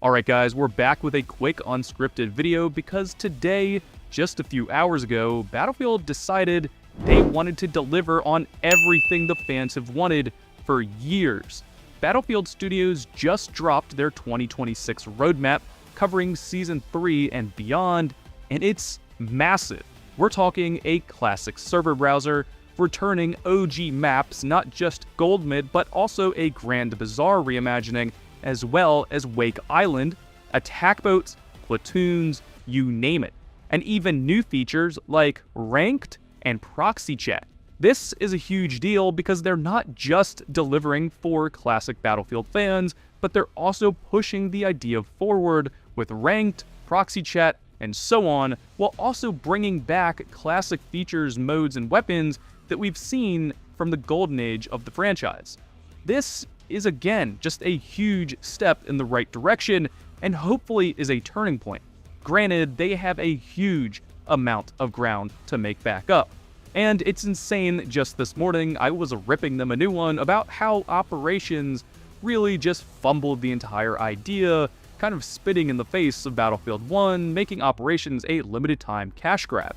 Alright guys, we're back with a quick unscripted video because today, just a few hours ago, Battlefield decided they wanted to deliver on everything the fans have wanted for years. Battlefield Studios just dropped their 2026 roadmap covering Season 3 and beyond, and it's massive. We're talking a classic server browser, returning OG maps, not just Gold Mid, but also a Grand Bazaar reimagining, as well as Wake Island, attack boats, platoons, you name it, and even new features like ranked and proxy chat. This is a huge deal because they're not just delivering for classic Battlefield fans, but they're also pushing the idea forward with ranked, proxy chat, and so on, while also bringing back classic features, modes, and weapons that we've seen from the golden age of the franchise. This is again just a huge step in the right direction and hopefully is a turning point. Granted, they have a huge amount of ground to make back up. And it's insane, just this morning I was ripping them a new one about how operations really just fumbled the entire idea, kind of spitting in the face of Battlefield 1, making operations a limited time cash grab.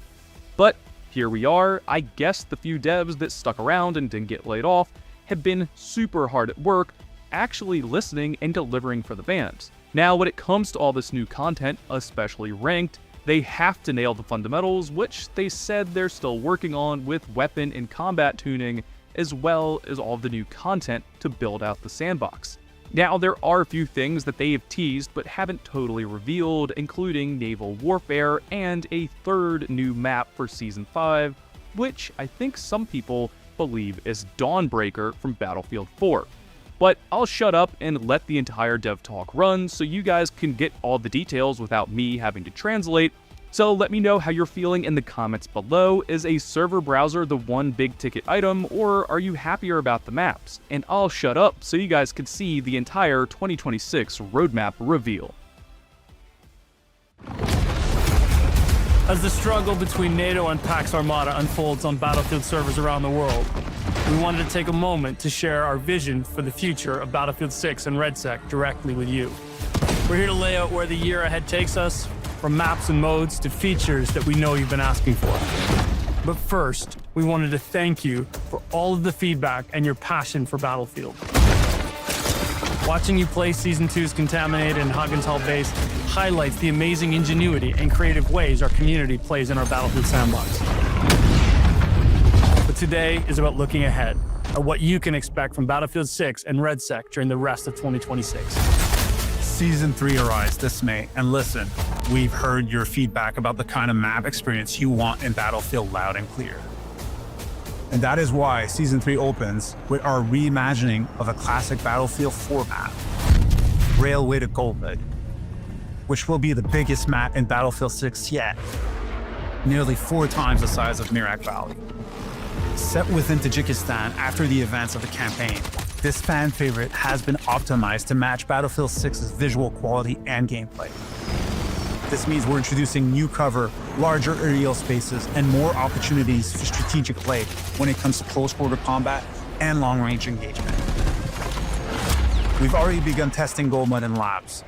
But here we are. I guess the few devs that stuck around and didn't get laid off have been super hard at work, actually listening and delivering for the fans. Now, when it comes to all this new content, especially ranked, they have to nail the fundamentals, which they said they're still working on with weapon and combat tuning, as well as all the new content to build out the sandbox. Now, there are a few things that they have teased but haven't totally revealed, including naval warfare and a third new map for Season 5, which I think some people believe is Dawnbreaker from Battlefield 4. But I'll shut up and let the entire dev talk run so you guys can get all the details without me having to translate. So let me know how you're feeling in the comments below. Is a server browser the one big ticket item, or are you happier about the maps? And I'll shut up so you guys can see the entire 2026 roadmap reveal. As the struggle between NATO and Pax Armada unfolds on Battlefield servers around the world, we wanted to take a moment to share our vision for the future of Battlefield 6 and RedSec directly with you. We're here to lay out where the year ahead takes us, from maps and modes to features that we know you've been asking for. But first, we wanted to thank you for all of the feedback and your passion for Battlefield. Watching you play Season 2's Contaminated and Haggental base highlights the amazing ingenuity and creative ways our community plays in our Battlefield sandbox. But today is about looking ahead at what you can expect from Battlefield 6 and RedSec during the rest of 2026. Season 3 arrives this May, and listen, we've heard your feedback about the kind of map experience you want in Battlefield loud and clear. And that is why Season 3 opens with our reimagining of a classic Battlefield 4 map, Railway to Goldwood, which will be the biggest map in Battlefield 6 yet, nearly 4 times the size of Mirak Valley. Set within Tajikistan after the events of the campaign, this fan favorite has been optimized to match Battlefield 6's visual quality and gameplay. This means we're introducing new cover, larger aerial spaces, and more opportunities for strategic play when it comes to close quarter combat and long-range engagement. We've already begun testing Gold Mud in labs.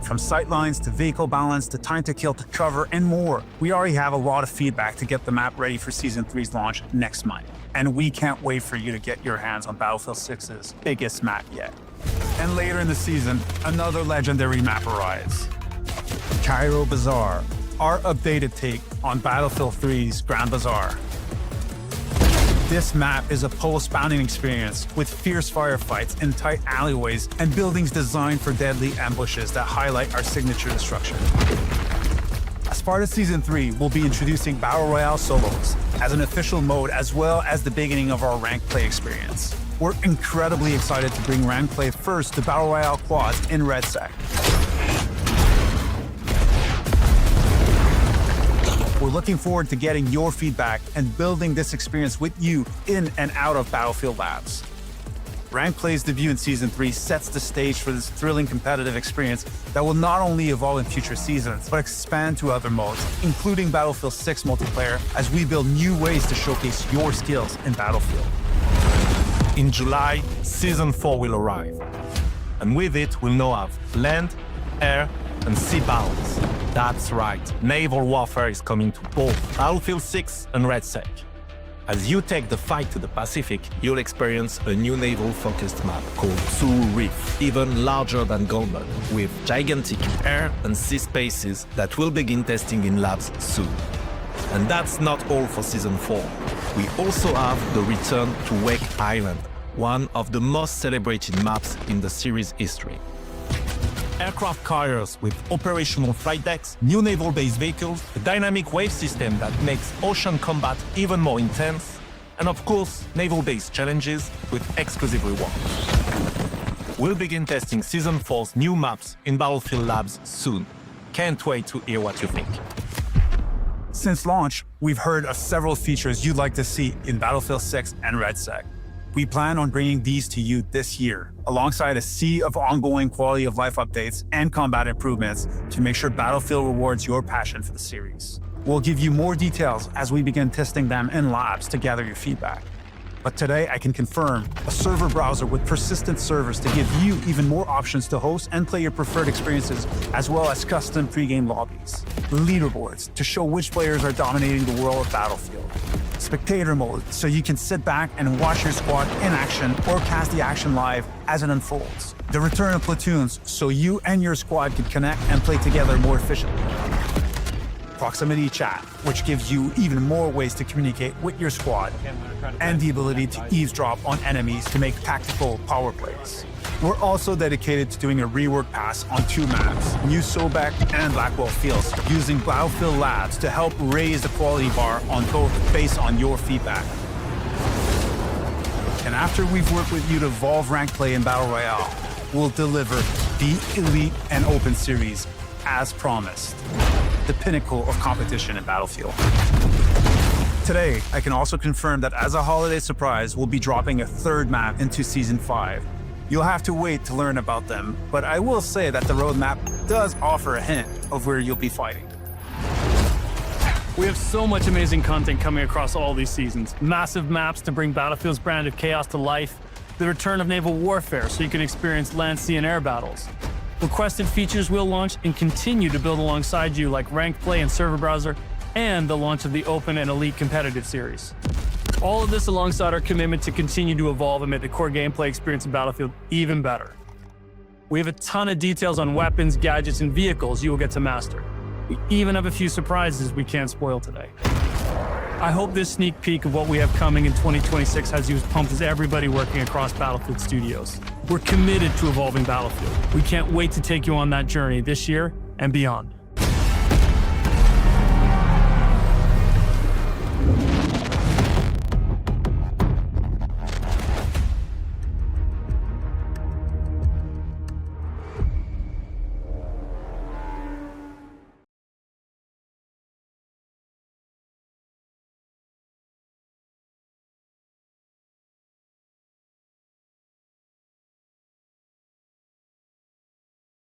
From sightlines to vehicle balance to time to kill to cover and more, we already have a lot of feedback to get the map ready for Season 3's launch next month. And we can't wait for you to get your hands on Battlefield 6's biggest map yet. And later in the season, another legendary map arrives. Cairo Bazaar, our updated take on Battlefield 3's Grand Bazaar. This map is a post-bounding experience with fierce firefights in tight alleyways and buildings designed for deadly ambushes that highlight our signature destruction. As part of Season 3, we'll be introducing Battle Royale solos as an official mode, as well as the beginning of our ranked play experience. We're incredibly excited to bring ranked play first to Battle Royale quads in RedSec. We're looking forward to getting your feedback and building this experience with you in and out of Battlefield Labs. Ranked Play's debut in Season 3 sets the stage for this thrilling competitive experience that will not only evolve in future seasons, but expand to other modes, including Battlefield 6 multiplayer, as we build new ways to showcase your skills in Battlefield. In July, Season 4 will arrive. And with it, we'll now have land, air, and sea battles. That's right, naval warfare is coming to both Battlefield 6 and RedSec. As you take the fight to the Pacific, you'll experience a new naval-focused map called Sulu Reef, even larger than Gauntlet, with gigantic air and sea spaces that will begin testing in labs soon. And that's not all for Season 4. We also have the return to Wake Island, one of the most celebrated maps in the series history. Aircraft carriers with operational flight decks, new naval-based vehicles, a dynamic wave system that makes ocean combat even more intense, and of course, naval-based challenges with exclusive rewards. We'll begin testing Season 4's new maps in Battlefield Labs soon. Can't wait to hear what you think. Since launch, we've heard of several features you'd like to see in Battlefield 6 and RedSec. We plan on bringing these to you this year, alongside a sea of ongoing quality of life updates and combat improvements to make sure Battlefield rewards your passion for the series. We'll give you more details as we begin testing them in labs to gather your feedback. But today I can confirm a server browser with persistent servers to give you even more options to host and play your preferred experiences, as well as custom pre-game lobbies, leaderboards to show which players are dominating the world of Battlefield, spectator mode so you can sit back and watch your squad in action or cast the action live as it unfolds, the return of platoons so you and your squad can connect and play together more efficiently, proximity chat, which gives you even more ways to communicate with your squad, and the ability to eavesdrop on enemies to make tactical power plays. We're also dedicated to doing a rework pass on 2 maps, New Sobek and Blackwell Fields, using Battlefield Labs to help raise the quality bar on both based on your feedback. And after we've worked with you to evolve rank play in Battle Royale, we'll deliver the Elite and Open Series as promised, the pinnacle of competition in Battlefield. Today, I can also confirm that as a holiday surprise, we'll be dropping a 3rd map into Season 5. You'll have to wait to learn about them, but I will say that the roadmap does offer a hint of where you'll be fighting. We have so much amazing content coming across all these seasons. Massive maps to bring Battlefield's brand of chaos to life, the return of naval warfare so you can experience land, sea, and air battles. Requested features will launch and continue to build alongside you, like ranked play and server browser, and the launch of the Open and Elite competitive series. All of this alongside our commitment to continue to evolve and make the core gameplay experience in Battlefield even better. We have a ton of details on weapons, gadgets, and vehicles you will get to master. We even have a few surprises we can't spoil today. I hope this sneak peek of what we have coming in 2026 has you as pumped as everybody working across Battlefield Studios. We're committed to evolving Battlefield. We can't wait to take you on that journey this year and beyond.